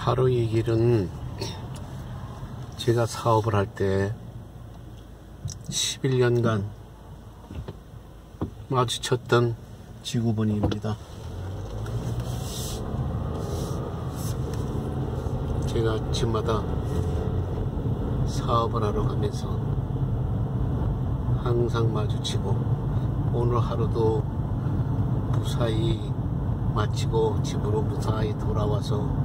바로 이 길은 제가 사업을 할 때 11년간 마주쳤던 지구본입니다. 제가 아침마다 사업을 하러 가면서 항상 마주치고, 오늘 하루도 무사히 마치고 집으로 무사히 돌아와서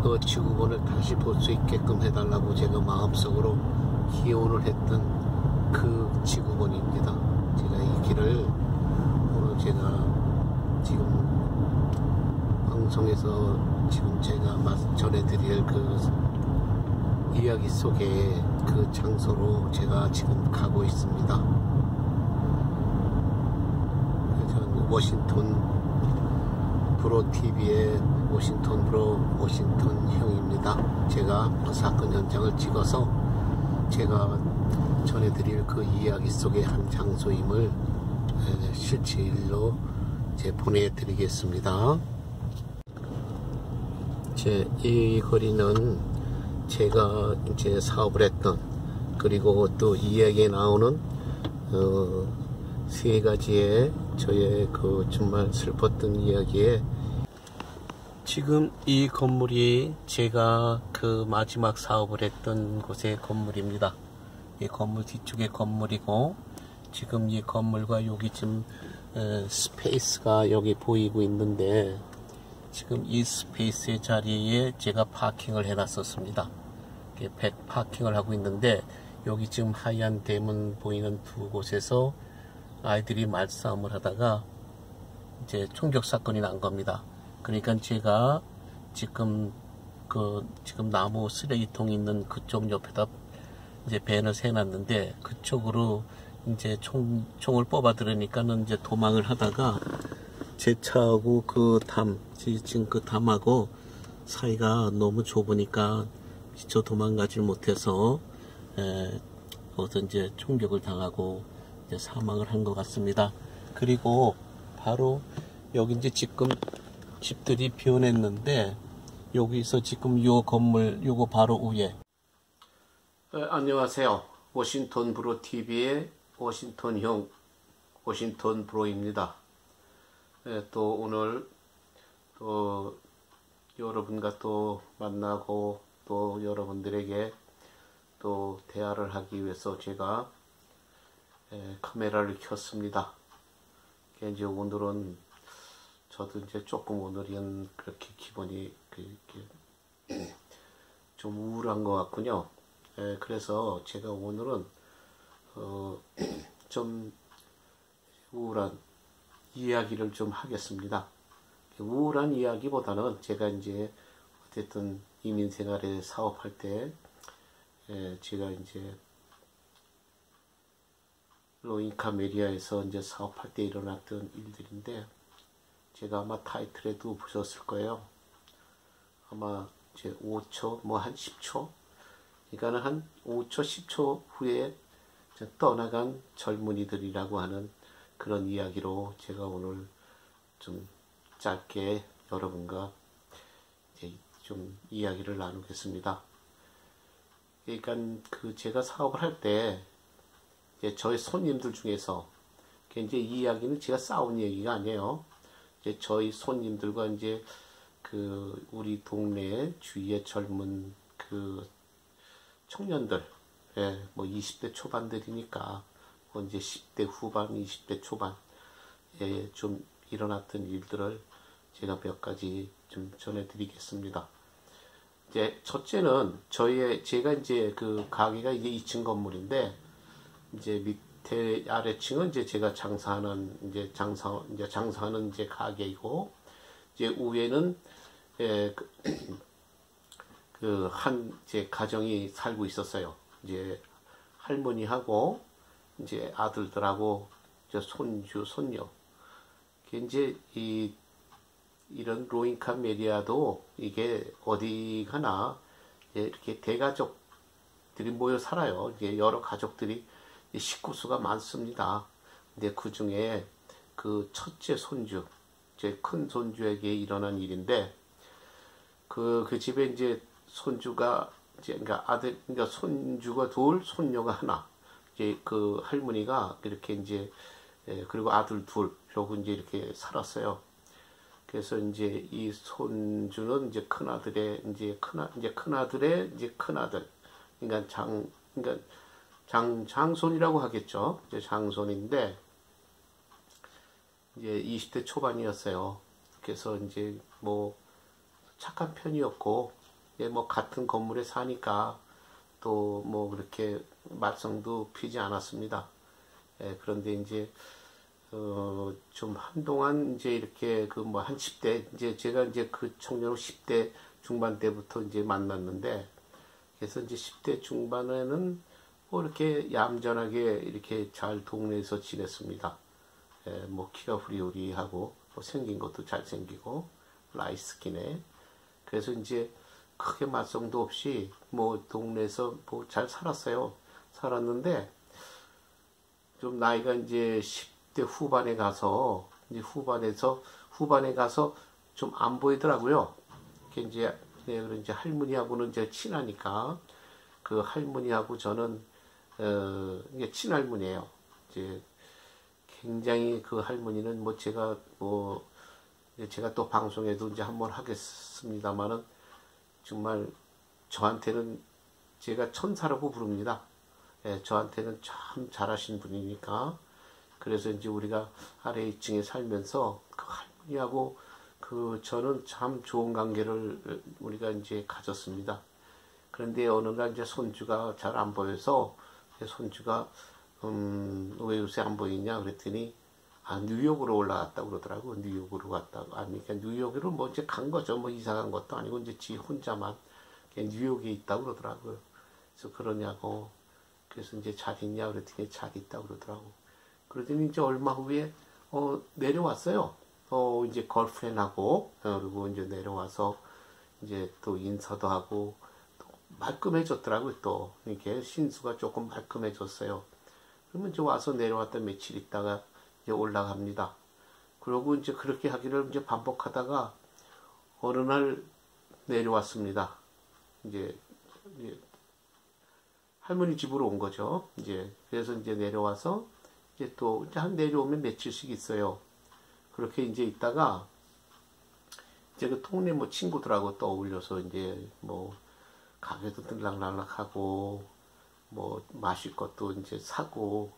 그 지구본을 다시 볼 수 있게끔 해달라고 제가 마음속으로 기원을 했던 그 지구본입니다. 제가 이 길을 오늘 제가 지금 방송에서 지금 제가 전해드릴 그 이야기 속에 그 장소로 제가 지금 가고 있습니다. 저는 워싱턴 브로TV의 워싱턴 형입니다. 제가 그 사건 현장을 찍어서 제가 전해드릴 그 이야기 속의 한 장소임을 실질로 보내드리겠습니다. 이 거리는 제가 이제 사업을 했던, 그리고 또 이야기에 나오는 세 가지의 저의 그 정말 슬펐던 이야기에, 지금 이 건물이 제가 그 마지막 사업을 했던 곳의 건물입니다. 이 건물 뒤쪽의 건물이고, 지금 이 건물과 여기 지금 스페이스가 여기 보이고 있는데, 지금 이 스페이스의 자리에 제가 파킹을 해놨었습니다. 파킹을 하고 있는데, 여기 지금 하얀 대문 보이는 두 곳에서 아이들이 말싸움을 하다가 이제 총격 사건이 난 겁니다. 그러니까 제가 지금 지금 나무 쓰레기통 있는 그쪽 옆에다 이제 밴을 세놨는데, 그쪽으로 이제 총을 뽑아 들으니까는 이제 도망을 하다가 제 차하고 지금 그 담하고 사이가 너무 좁으니까 미처 도망가질 못해서 어떤 이제 총격을 당하고 이제 사망을 한 것 같습니다. 그리고 바로 여기 이제 지금 집들이 변했는데, 여기서 지금 요 건물 요거 바로 위에 안녕하세요. 워싱턴 브로 TV의 워싱턴 형 워싱턴 브로입니다. 또 오늘 또 여러분과 또 만나고 또 여러분들에게 또 대화를 하기 위해서 제가 카메라를 켰습니다. 이제 오늘은 저도 이제 조금 오늘은 그렇게 기분이 좀 우울한 것 같군요. 그래서 제가 오늘은 좀 우울한 이야기를 좀 하겠습니다. 우울한 이야기보다는 제가 이제 어쨌든 이민생활에 사업할 때 제가 이제 로인카메리아에서 이제 사업할 때 일어났던 일들인데, 제가 아마 타이틀에도 보셨을 거예요. 아마 이제 5초, 뭐 한 10초, 그러니까는 한 5초, 10초 후에 떠나간 젊은이들이라고 하는 그런 이야기로 제가 오늘 좀 짧게 여러분과 이제 좀 이야기를 나누겠습니다. 그러니까 제가 사업을 할 때 저희 손님들 중에서, 이제 이 이야기는 제가 싸운 얘기가 아니에요. 이제 저희 손님들과 이제 우리 동네 주위의 젊은 청년들, 뭐 20대 초반들이니까 뭐 이제 10대 후반, 20대 초반에 좀 일어났던 일들을 제가 몇 가지 좀 전해드리겠습니다. 이제 첫째는 제가 이제 가게가 이제 2층 건물인데, 이제 밑에 아래층은 이제 제가 장사하는 이제 가게이고, 이제 위에는 제 가정이 살고 있었어요. 이제 할머니하고 이제 아들들하고 이제 손주 손녀. 이제 이런 로인카메리아도 이게 어디 가나 이렇게 대가족들이 모여 살아요. 이제 여러 가족들이 식구수가 많습니다. 근데 그 중에 첫째 손주, 제 큰 손주에게 일어난 일인데, 그 집에 이제 손주가 이제 그러니까 아들 그러니까 손주가 둘, 손녀가 하나. 이제 그 할머니가 이렇게 이제 그리고 아들 둘, 그리고 이제 이렇게 살았어요. 그래서 이제 이 손주는 이제 큰아들의 이제 큰아들의 이제 큰아들. 그러니까 그러니까 장손이라고 하겠죠. 이제 장손인데 이제 20대 초반이었어요. 그래서 이제 뭐 착한 편이었고, 뭐 같은 건물에 사니까 또 뭐 그렇게 말썽도 피지 않았습니다. 그런데 이제 좀 한동안 이제 이렇게 그 뭐 한 10대 이제 제가 이제 그 청년을 10대 중반 때부터 이제 만났는데, 그래서 이제 10대 중반에는 뭐 이렇게 얌전하게 이렇게 잘 동네에서 지냈습니다. 뭐 키가 후리후리하고 뭐 생긴 것도 잘생기고 라이스킨에. 그래서 이제 크게 말썽도 없이 뭐 동네에서 뭐 잘 살았어요. 살았는데 좀 나이가 이제 10대 후반에 가서 후반에 가서 좀 안 보이더라고요. 이제 그런 이제 할머니하고는 이제 친하니까 그 할머니하고 저는 이게 친할머니예요. 이제 굉장히 그 할머니는 뭐 제가 또 방송에도 이제 한번 하겠습니다만은 정말 저한테는 제가 천사라고 부릅니다. 저한테는 참 잘하신 분이니까. 그래서 이제 우리가 아래 2층에 살면서 그 할머니하고 그 저는 참 좋은 관계를 우리가 이제 가졌습니다. 그런데 어느 날 이제 손주가 잘 안 보여서 손주가 왜 요새 안 보이냐 그랬더니 뉴욕으로 올라갔다고 그러더라고. 뉴욕으로 갔다고. 그러니까 뉴욕으로 뭐 이제 간 거죠. 뭐 이사 간 것도 아니고 이제 지 혼자만 뉴욕에 있다고 그러더라고요. 그래서 그러냐고. 그래서 이제 잘 있냐 그랬더니 잘 있다고 그러더라고. 그러더니 이제 얼마 후에 내려왔어요. 이제 걸프렌하고 그리고 이제 내려와서 이제 또 인사도 하고 또 말끔해졌더라고요. 또 이렇게 신수가 조금 말끔해졌어요. 그러면 이제 와서 내려왔다 며칠 있다가 이제 올라갑니다. 그러고 이제 그렇게 하기를 이제 반복하다가 어느 날 내려왔습니다. 이제 할머니 집으로 온 거죠. 이제 그래서 이제 내려와서 이제 또 한 내려오면 며칠씩 있어요. 그렇게 이제 있다가 이제 그 동네 뭐 친구들하고 떠올려서 이제 뭐 가게도 들락날락하고 뭐 마실 것도 이제 사고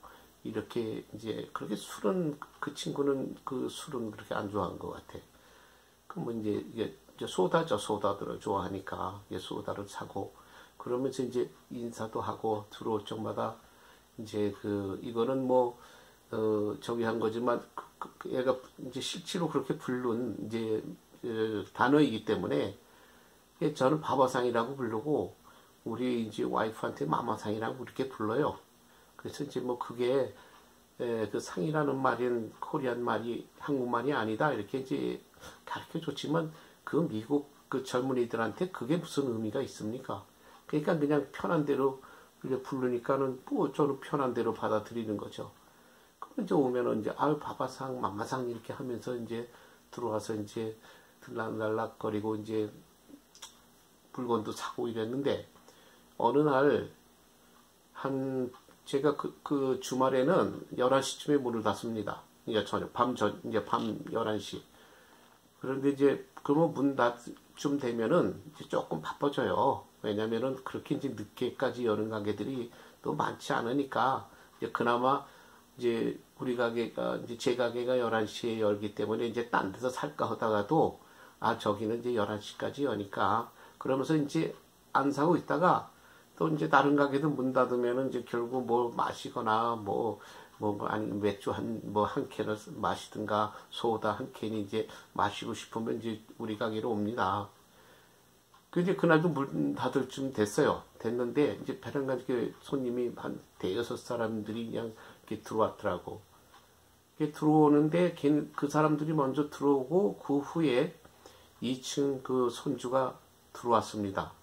이렇게 이제 그렇게 술은 그 친구는 그 술은 그렇게 안 좋아한 것 같아. 그 뭐 이제 이게 소다죠. 소다들을 좋아하니까 이제 소다를 사고 그러면서 이제 인사도 하고 들어올 적마다 이제 그 이거는 뭐 저기 한 거지만 얘가 이제 실제로 그렇게 부른 이제 단어이기 때문에 저는 바바상이라고 부르고 우리 이제 와이프한테 마마상이라고 그렇게 불러요. 그래서 이제 뭐 그게 그 상이라는 말은 코리안 말이 한국말이 아니다 이렇게 이제 가르쳐 줬지만 그 미국 그 젊은이들한테 그게 무슨 의미가 있습니까? 그러니까 그냥 편한 대로 이렇게 부르니까는 뭐 저는 편한 대로 받아들이는 거죠. 그럼 이제 오면은 이제 바바상, 마마상 이렇게 하면서 이제 들어와서 이제 들락날락거리고 이제 물건도 사고 이랬는데 어느 날 제가 그 주말에는 11시쯤에 문을 닫습니다. 이제 저녁 밤 11시. 그런데 이제 그러면 문 닫쯤 되면은 이제 조금 바빠져요. 왜냐면은 그렇게 이제 늦게까지 여는 가게들이 또 많지 않으니까 이제 그나마 이제 우리 가게가 이제 제 가게가 11시에 열기 때문에 이제 딴 데서 살까 하다가도 저기는 이제 11시까지 여니까 그러면서 이제 안 사고 있다가 또 이제 다른 가게도 문 닫으면은 이제 결국 뭐 마시거나 아니 맥주 한 캔을 마시든가 소다 한 캔이 이제 마시고 싶으면 이제 우리 가게로 옵니다. 근데 그날도 문 닫을 쯤 됐어요. 됐는데 이제 베란다 손님이 한 대여섯 사람들이 그냥 이렇게 들어왔더라고. 이렇게 들어오는데 그 사람들이 먼저 들어오고 그 후에 2층 그 손주가 들어왔습니다.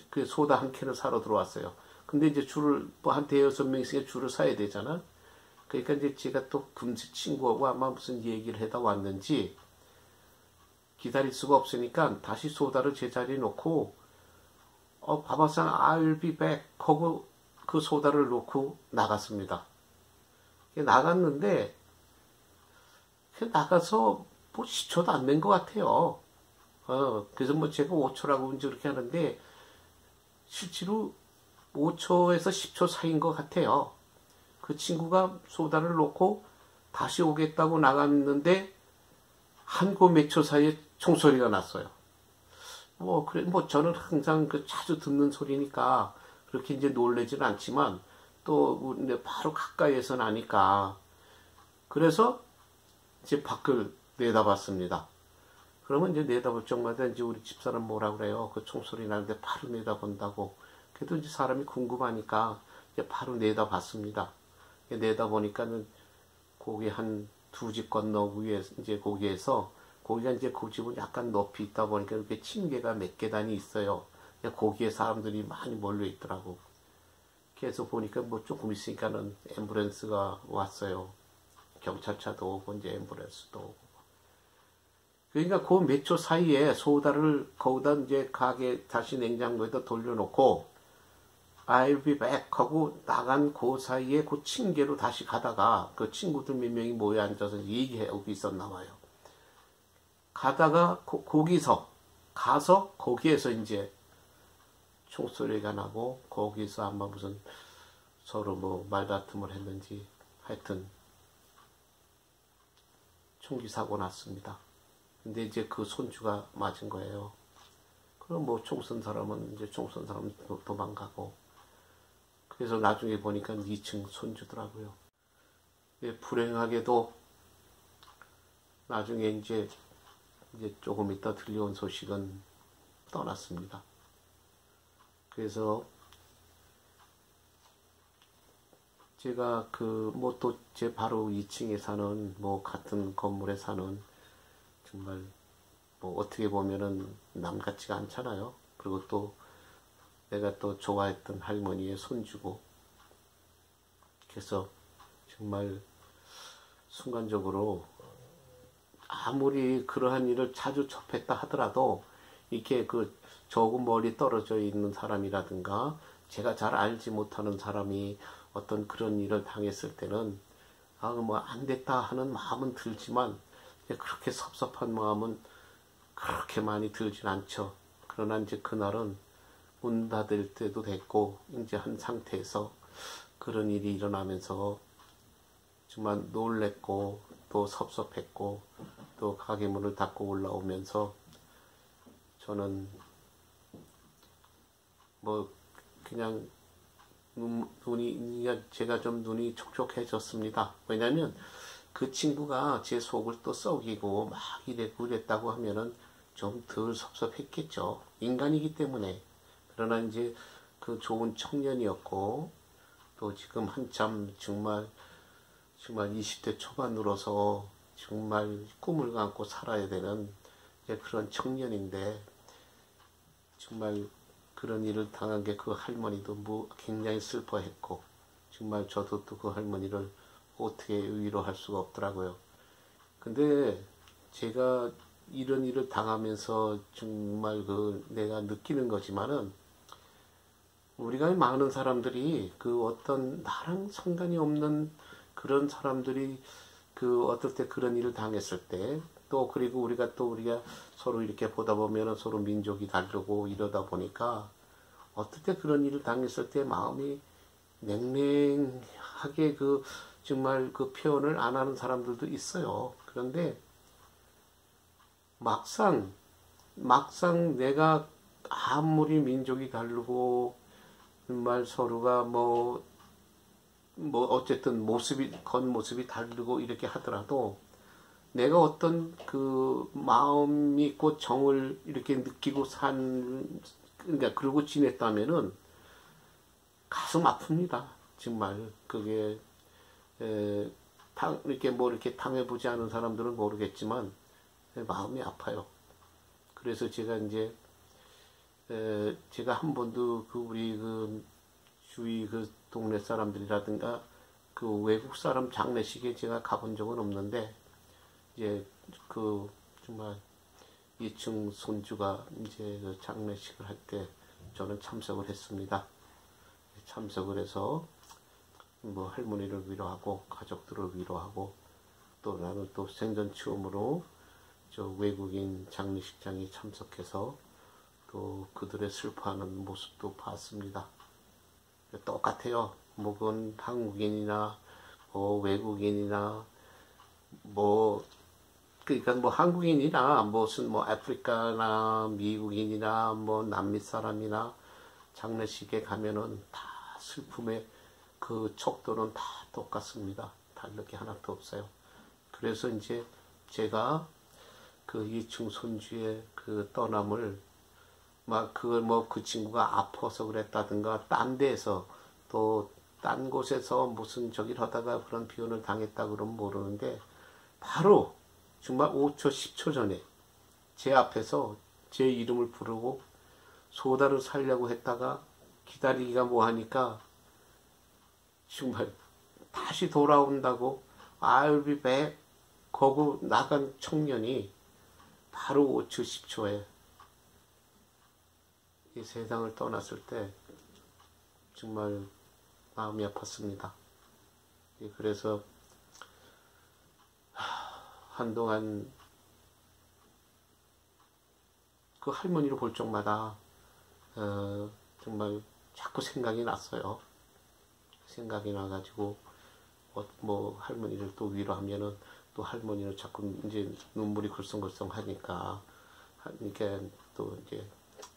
그 소다 한 캔을 사러 들어왔어요. 근데 이제 줄을 뭐 한 대여섯 명 있으니까 줄을 사야 되잖아. 그러니까 이제 제가 또 금세 친구하고 아마 무슨 얘기를 하다 왔는지 기다릴 수가 없으니까 다시 소다를 제자리에 놓고 바바상 I'll be back 하고 그 소다를 놓고 나갔습니다. 나갔는데 나가서 뭐 10초도 안 된 것 같아요. 그래서 뭐 제가 5초라고 이제 그렇게 하는데 실제로 5초에서 10초 사이인 것 같아요. 그 친구가 소다를 놓고 다시 오겠다고 나갔는데 한 고 몇 초 사이에 총소리가 났어요. 저는 항상 자주 듣는 소리니까 그렇게 이제 놀라지는 않지만 또 바로 가까이에서 나니까 그래서 이제 밖을 내다봤습니다. 그러면 이제 내다볼 적마다 이제 우리 집사람 뭐라 그래요? 그 총소리 나는데 바로 내다본다고. 그래도 이제 사람이 궁금하니까 이제 바로 내다봤습니다. 내다보니까는 거기 한 2집 건너 위에 이제 거기에서 거기가 이제 그 집은 약간 높이 있다 보니까 이렇게 층계가 몇 계단이 있어요. 거기에 사람들이 많이 몰려 있더라고. 그래서 보니까 뭐 조금 있으니까는 앰뷸런스가 왔어요. 경찰차도 오고 이제 앰뷸런스도 오고. 그러니까 그 몇 초 사이에 소다를 거기다 이제 가게 다시 냉장고에다 돌려놓고 I'll be back 하고 나간 그 사이에 그 층계로 다시 가다가 그 친구들 몇 명이 모여 앉아서 얘기하고 있었나 봐요. 가다가 거기서 가서 거기에서 이제 총소리가 나고 거기서 아마 무슨 서로 뭐 말다툼을 했는지 하여튼 총기 사고 났습니다. 근데 이제 그 손주가 맞은 거예요. 그럼 뭐 총 쏜 사람은 이제 총 쏜 사람은 도망가고 그래서 나중에 보니까 2층 손주더라고요. 불행하게도 나중에 이제 조금 있다 들려온 소식은 떠났습니다. 그래서 제가 뭐 또 제 바로 2층에 사는 뭐 같은 건물에 사는 정말 뭐 어떻게 보면은 남 같지가 않잖아요. 그리고 또 내가 또 좋아했던 할머니의 손주고 그래서 정말 순간적으로 아무리 그러한 일을 자주 접했다 하더라도 이렇게 조금 멀리 떨어져 있는 사람이라든가 제가 잘 알지 못하는 사람이 어떤 그런 일을 당했을 때는 뭐 안 됐다 하는 마음은 들지만 그렇게 섭섭한 마음은 그렇게 많이 들진 않죠. 그러나 이제 그날은 문 닫을 때도 됐고 이제 한 상태에서 그런 일이 일어나면서 정말 놀랬고 또 섭섭했고 또 가게 문을 닫고 올라오면서 저는 뭐 그냥 제가 좀 눈이 촉촉해졌습니다. 왜냐면 그 친구가 제 속을 또 썩이고 막 이랬다고 하면은 좀 덜 섭섭했겠죠. 인간이기 때문에. 그러나 이제 그 좋은 청년이었고 또 지금 한참 정말 20대 초반으로서 정말 꿈을 갖고 살아야 되는 그런 청년인데 정말 그런 일을 당한 게 그 할머니도 뭐 굉장히 슬퍼했고 정말 저도 또 그 할머니를 어떻게 위로할 수가 없더라고요. 근데 제가 이런 일을 당하면서 정말 내가 느끼는 거지만은 우리가 많은 사람들이 어떤 나랑 상관이 없는 그런 사람들이 어떨 때 그런 일을 당했을 때 또 그리고 우리가 서로 이렇게 보다 보면은 서로 민족이 다르고 이러다 보니까 어떨 때 그런 일을 당했을 때 마음이 냉랭하게 정말 표현을 안 하는 사람들도 있어요. 그런데 막상 내가 아무리 민족이 다르고 정말 서로가 뭐 어쨌든 겉모습이 다르고 이렇게 하더라도 내가 어떤 마음이 있고 정을 이렇게 느끼고 그러니까 그러고 지냈다면은 가슴 아픕니다. 정말 그게 이렇게 이렇게 당해보지 않은 사람들은 모르겠지만 마음이 아파요. 그래서 제가 이제 제가 한 번도 우리 주위 동네 사람들이라든가 외국 사람 장례식에 제가 가본 적은 없는데 이제 정말 이충 손주가 이제 그 장례식을 할 때 저는 참석을 했습니다. 참석을 해서 뭐 할머니를 위로하고 가족들을 위로하고 또 나는 또 생전 처음으로 저 외국인 장례식장에 참석해서 또 그들의 슬퍼하는 모습도 봤습니다. 똑같아요. 뭐 그건 한국인이나 뭐 외국인이나 뭐 그러니까 뭐 한국인이나 무슨 뭐 아프리카나 미국인이나 뭐 남미 사람이나 장례식에 가면은 다 슬픔의 그 척도는 다 똑같습니다. 다를 게 하나도 없어요. 그래서 이제 제가 그 이충 손주의 그 떠남을 막 그걸 뭐 그 친구가 아파서 그랬다든가 딴 데에서 또 딴 곳에서 무슨 저기를 하다가 그런 비혼을 당했다 그러면 모르는데 바로 정말 5초 10초 전에 제 앞에서 제 이름을 부르고 소다를 살려고 했다가 기다리기가 뭐하니까 정말 다시 돌아온다고 I'll be back 거구 나간 청년이 바로 5초 10초에 이 세상을 떠났을 때 정말 마음이 아팠습니다. 그래서 한동안 그 할머니를 볼 적마다 정말 자꾸 생각이 났어요. 생각이 나가지고 뭐 할머니를 또 위로하면은 또 할머니를 자꾸 이제 눈물이 글썽글썽 하니까 또 이제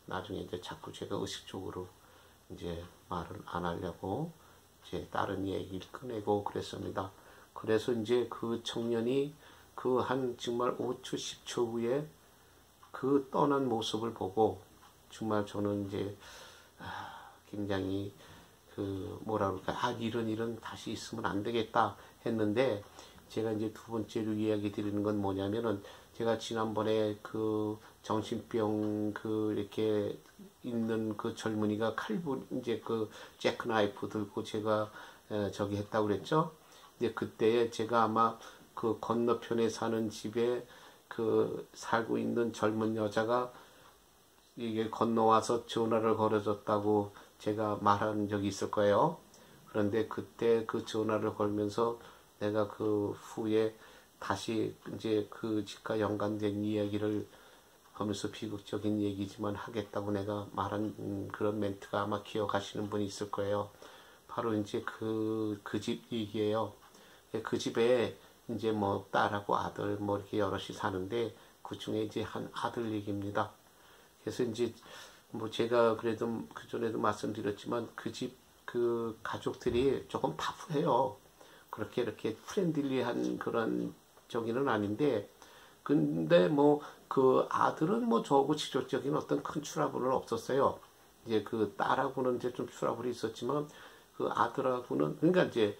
나중에 이제 자꾸 제가 의식적으로 이제 말을 안 하려고 이제 다른 얘기를 꺼내고 그랬습니다. 그래서 이제 그 청년이 그 한 정말 5초 10초 후에 그 떠난 모습을 보고 정말 저는 이제 굉장히 그 뭐라 그럴까 이런 일은 다시 있으면 안 되겠다 했는데 제가 이제 두 번째로 이야기 드리는 건 뭐냐면은 제가 지난번에 그 정신병 그 이렇게 있는 그 젊은이가 이제 그 재크 나이프 들고 제가 저기 했다고 그랬죠. 근데 그때 제가 아마 그 건너편에 사는 집에 그 살고 있는 젊은 여자가 이게 건너와서 전화를 걸어줬다고 제가 말한 적이 있을 거예요. 그런데 그때 그 전화를 걸면서 내가 그 후에 다시 이제 그 집과 연관된 이야기를 하면서 비극적인 얘기지만 하겠다고 내가 말한 그런 멘트가 아마 기억하시는 분이 있을 거예요. 바로 이제 그 집 얘기예요. 그 집에 이제 뭐 딸하고 아들 뭐 이렇게 여럿이 사는데 그 중에 이제 한 아들 얘기입니다. 그래서 이제 뭐 제가 그래도 그전에도 말씀드렸지만 그 집 그 가족들이 조금 타프해요. 그렇게 이렇게 프렌들리한 그런 저기는 아닌데 근데 뭐 그 아들은 뭐 저하고 직접적인 어떤 큰 트러블은 없었어요. 이제 그 딸하고는 이제 좀 트러블이 있었지만 그 아들하고는 그러니까 이제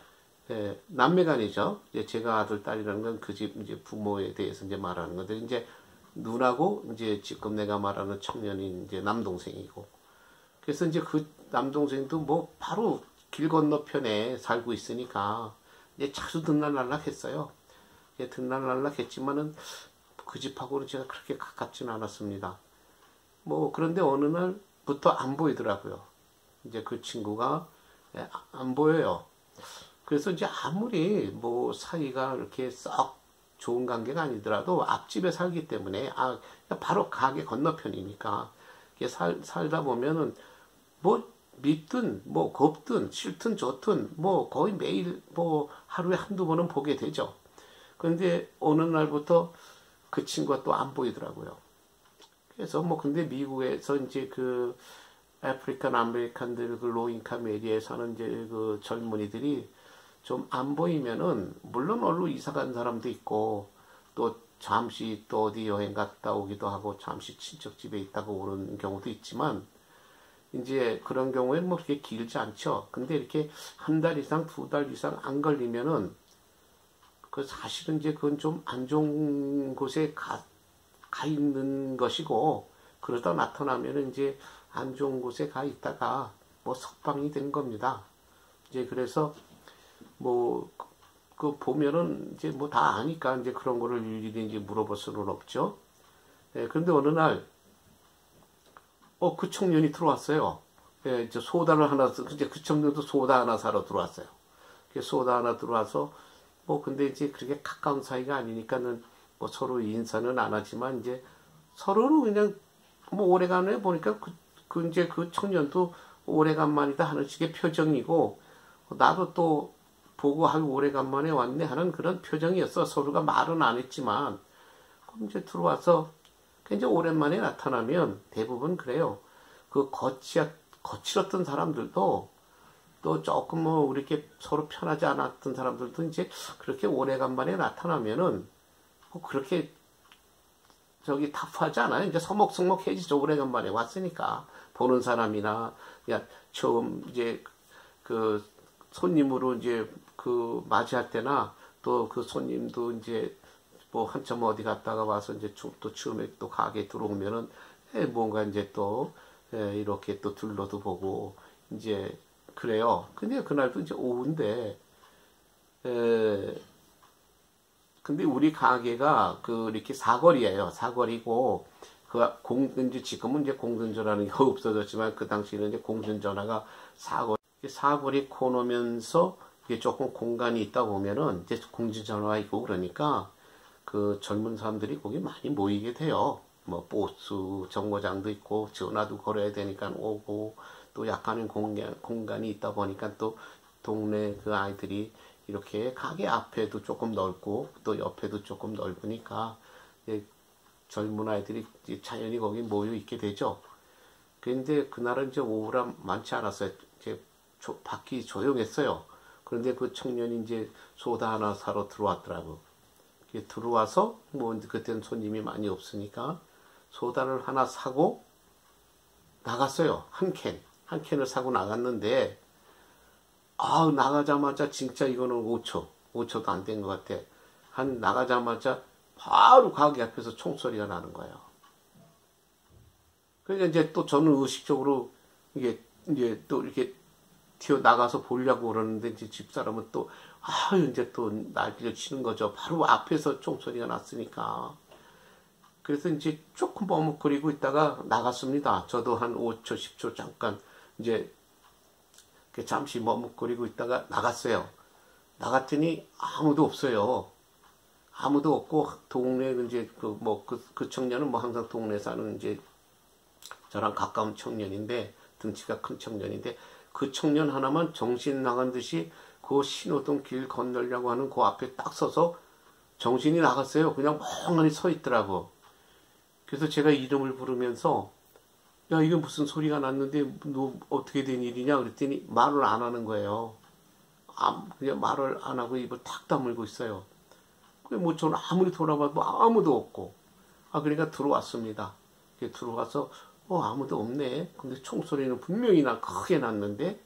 남매간이죠. 이제 제가 아들 딸이라는 건 그 집 이제 부모에 대해서 이제 말하는 건데 이제 누나고 이제 지금 내가 말하는 청년이 이제 남동생이고 그래서 이제 그 남동생도 뭐 바로 길 건너편에 살고 있으니까 이제 자주 들락날락했어요. 들락날락했지만은 그 집하고는 제가 그렇게 가깝지는 않았습니다. 뭐 그런데 어느 날부터 안 보이더라고요. 이제 그 친구가 안 보여요. 그래서 이제 아무리 뭐 사이가 이렇게 썩 좋은 관계가 아니더라도 앞집에 살기 때문에 바로 가게 건너편이니까 살다 보면은 뭐 밉든 뭐 겁든 싫든 좋든 뭐 거의 매일 뭐 하루에 한두 번은 보게 되죠. 그런데 어느 날부터 그 친구가 또 안 보이더라고요. 그래서 뭐 근데 미국에서 이제 그 아프리칸 아메리칸들 그 로인캄 에리아에 사는 이제 그 젊은이들이 좀 안 보이면은 물론 얼른 이사 간 사람도 있고 또 잠시 또 어디 여행 갔다 오기도 하고 잠시 친척 집에 있다가 오는 경우도 있지만 이제 그런 경우에는 뭐 그렇게 길지 않죠. 근데 이렇게 한 달 이상 두 달 이상 안 걸리면은 그 사실은 이제 그건 좀 안 좋은 곳에 가 있는 것이고 그러다 나타나면은 이제 안 좋은 곳에 가 있다가 뭐 석방이 된 겁니다. 이제 그래서 뭐 그 보면은 이제 뭐 다 아니까 이제 그런 거를 일일이 이제 물어볼 수는 없죠. 그런데 어느 날, 그 청년이 들어왔어요. 이제 소다를 하나, 이제 그 청년도 소다 하나 사러 들어왔어요. 소다 하나 들어와서, 근데 이제 그렇게 가까운 사이가 아니니까는, 서로 인사는 안 하지만, 이제 서로는 그냥, 오래간만에 보니까 이제 그 청년도 오래간만이다 하는 식의 표정이고, 나도 또 보고 하기 오래간만에 왔네 하는 그런 표정이었어. 서로가 말은 안 했지만. 그럼 이제 들어와서, 이제 오랜만에 나타나면 대부분 그래요. 그 거칠었던 사람들도 또 조금 이렇게 서로 편하지 않았던 사람들도 이제 그렇게 오래간만에 나타나면은 그렇게 타프하지 않아요. 이제 서먹서먹해지죠. 오래간만에 왔으니까. 보는 사람이나, 그냥 처음 이제 그 손님으로 이제 그 맞이할 때나 또 그 손님도 이제 한참 어디 갔다가 와서 이제 또 처음에 또 가게 들어오면은 뭔가 이제 또 이렇게 또 둘러도 보고 이제 그래요. 근데 그날도 이제 오후인데 근데 우리 가게가 이렇게 사거리예요. 사거리고 이제 지금은 이제 공중전화는 없어졌지만 그 당시에는 이제 공중전화가 사거리 코너면서 이게 조금 공간이 있다 보면은 이제 공중전화가 있고 그러니까 그 젊은 사람들이 거기 많이 모이게 돼요. 버스 정거장도 있고 전화도 걸어야 되니까 오고 또 약간의 공간이 있다 보니까 또 동네 그 아이들이 이렇게 가게 앞에도 조금 넓고 또 옆에도 조금 넓으니까 젊은 아이들이 자연히 거기 모여 있게 되죠. 그런데 그날은 이제 오후라 많지 않았어요. 이제 밖이 조용했어요. 그런데 그 청년이 이제 소다 하나 사러 들어왔더라고. 들어와서 그때는 손님이 많이 없으니까 소다를 하나 사고 나갔어요. 한 캔을 사고 나갔는데 나가자마자 진짜 이거는 5초도 안 된 것 같아. 나가자마자 바로 가게 앞에서 총소리가 나는 거예요. 그러니까 이제 또 저는 의식적으로 이게 이제 또 이렇게 튀어 나가서 보려고 그러는데 이제 집사람은 또 이제 또 난리를 치는 거죠. 바로 앞에서 총소리가 났으니까. 그래서 이제 조금 머뭇거리고 있다가 나갔습니다. 저도 한 5초, 10초 잠깐 이제 잠시 머뭇거리고 있다가 나갔어요. 나갔더니 아무도 없어요. 아무도 없고 동네 이제 그 청년은 항상 동네 사는 이제 저랑 가까운 청년인데 등치가 큰 청년인데 그 청년 하나만 정신 나간 듯이 그 신호등 길 건너려고 하는 그 앞에 딱 서서 정신이 나갔어요. 그냥 멍하니 서 있더라고. 그래서 제가 이름을 부르면서 야 이게 무슨 소리가 났는데 너 어떻게 된 일이냐 그랬더니 말을 안 하는 거예요. 그냥 말을 안 하고 입을 탁 다물고 있어요. 저는 아무리 돌아봐도 아무도 없고 그러니까 들어왔습니다. 들어와서 아무도 없네. 근데 총소리는 분명히 크게 났는데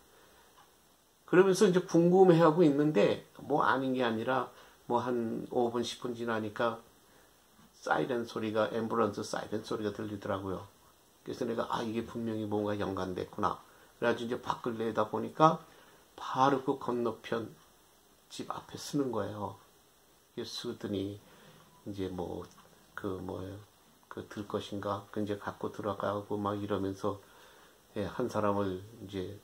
그러면서 이제 궁금해하고 있는데 아닌 게 아니라 한 5분 10분 지나니까 사이렌 소리가 앰뷸런스 사이렌 소리가 들리더라고요. 그래서 내가 이게 분명히 뭔가 연관됐구나. 그래가지고 이제 밖을 내다 보니까 바로 그 건너편 집 앞에 쓰는 거예요. 쓰더니 이제 들 것인가 그 이제 갖고 들어가고 막 이러면서 한 사람을 이제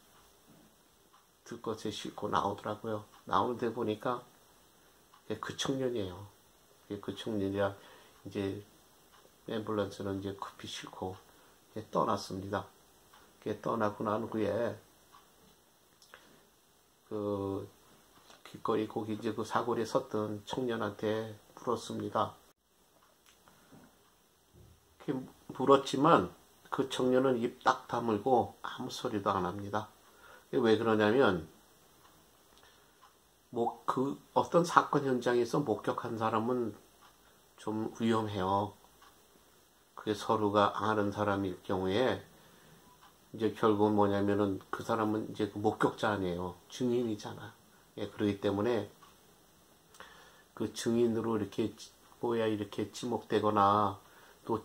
들 것에 싣고 나오더라고요. 나오는데 보니까 그 청년이에요. 그 청년이라 이제 앰뷸런스는 이제 급히 싣고 떠났습니다. 떠나고 난 후에 그 길거리 거기 이제 그 사거리에 섰던 청년한테 물었습니다. 물었지만 그 청년은 입 딱 다물고 아무 소리도 안 합니다. 왜 그러냐면 그 어떤 사건 현장에서 목격한 사람은 좀 위험해요. 그게 서로가 아는 사람일 경우에 이제 결국은 뭐냐면은 그 사람은 이제 그 목격자 아니에요. 증인이잖아. 그렇기 때문에 그 증인으로 이렇게 이렇게 지목되거나 또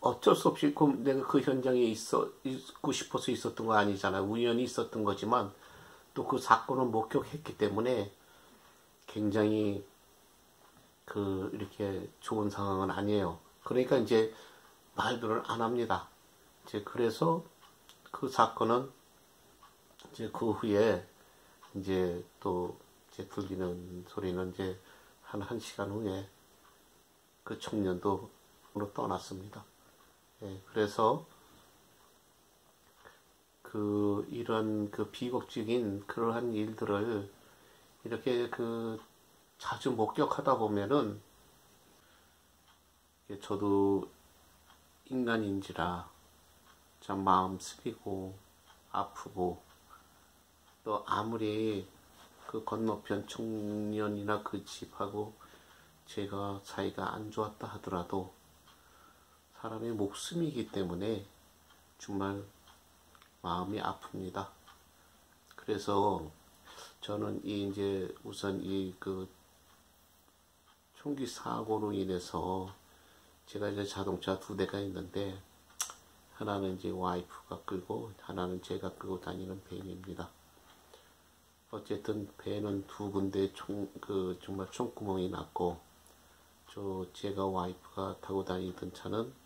어쩔 수 없이 내가 그 현장에 있고 싶어서 있었던 거 아니잖아. 우연히 있었던 거지만 또 그 사건을 목격했기 때문에 굉장히 이렇게 좋은 상황은 아니에요. 그러니까 이제 말들을 안 합니다. 이제 그래서 그 사건은 이제 그 후에 이제 또 이제 들리는 소리는 이제 한 1시간 후에 그 청년도 떠났습니다. 예, 그래서 이런 비극적인 그러한 일들을 이렇게 자주 목격하다 보면은 저도 인간인지라 참 마음 쓰리고 아프고, 또 아무리 그 건너편 청년이나 그 집하고 제가 사이가 안 좋았다 하더라도 사람의 목숨이기 때문에 정말 마음이 아픕니다. 그래서 저는 이제 우선 총기 사고로 인해서 제가 이제 자동차 2대가 있는데, 하나는 이제 와이프가 끌고 하나는 제가 끌고 다니는 벤입니다. 어쨌든 벤은 2군데 정말 총구멍이 났고, 제가 와이프가 타고 다니던 차는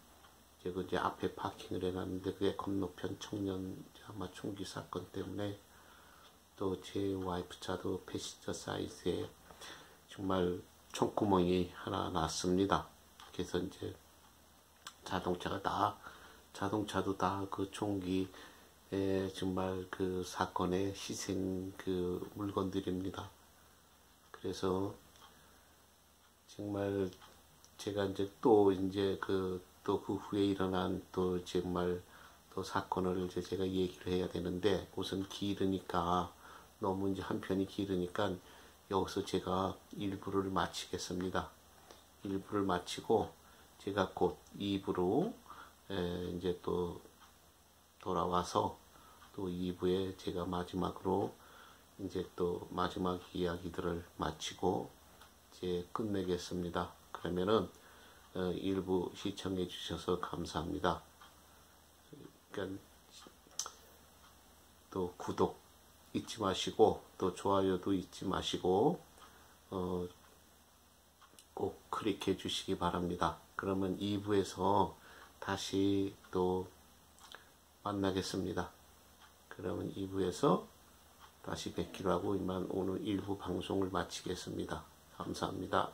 이제 앞에 파킹을 해놨는데, 그게 건너편 청년 아마 총기 사건 때문에 또 제 와이프 차도 패시저 사이즈에 정말 총구멍이 하나 났습니다. 그래서 이제 자동차도 다 그 총기 정말 그 사건의 희생 물건들입니다. 그래서 정말 제가 이제 또 그 후에 일어난 또 정말 또 사건을 이제 제가 얘기를 해야 되는데, 우선 길으니까 너무 이제 한 편이 길으니까 여기서 제가 1부를 마치겠습니다. 1부를 마치고 제가 곧 2부로 이제 또 돌아와서 또 2부에 제가 마지막으로 이제 또 마지막 이야기들을 마치고 이제 끝내겠습니다. 그러면은 1부 시청해 주셔서 감사합니다. 그러니까 또 구독 잊지 마시고, 또 좋아요도 잊지 마시고 꼭 클릭해 주시기 바랍니다. 그러면 2부에서 다시 또 만나겠습니다. 그러면 2부에서 다시 뵙기로 하고 이만 오늘 1부 방송을 마치겠습니다. 감사합니다.